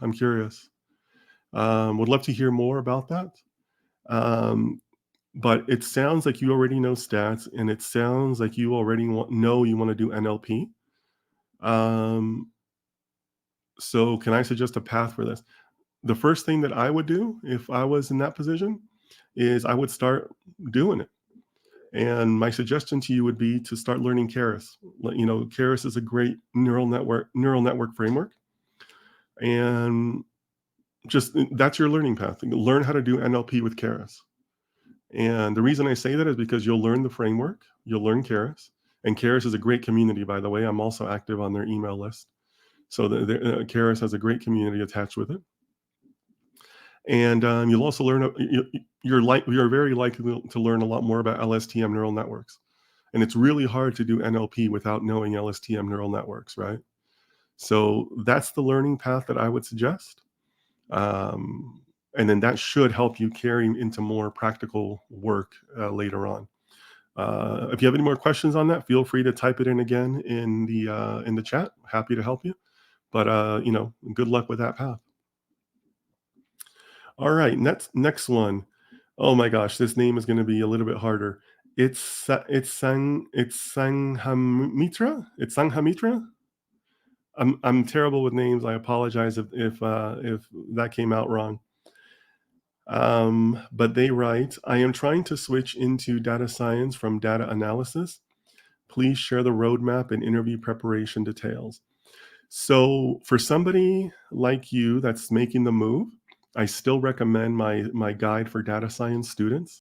I'm curious. Would love to hear more about that. Um, but it sounds like you already know stats, and it sounds like you already know you want to do NLP. Um, so, can I suggest a path for this? The first thing that I would do if I was in that position is I would start doing it. And my suggestion to you would be to start learning Keras. Keras is a great neural network framework, and just that's your learning path. Learn how to do NLP with Keras. And the reason I say that is because you'll learn the framework, you'll learn Keras, and Keras is a great community, by the way. I'm also active on their email list. So Keras has a great community attached with it. And you'll also learn, you're very likely to learn a lot more about LSTM neural networks. And it's really hard to do NLP without knowing LSTM neural networks, right? So that's the learning path that I would suggest. Um, and then that should help you carry into more practical work later on. If you have any more questions on that, feel free to type it in again in the chat. Happy to help you. But good luck with that path. All right, next one. Oh my gosh, this name is going to be a little bit harder. It's Sanghamitra. It's Sanghamitra. I'm terrible with names. I apologize if that came out wrong. But they write, I am trying to switch into data science from data analysis. Please share the roadmap and interview preparation details. So for somebody like you that's making the move, I still recommend my guide for data science students.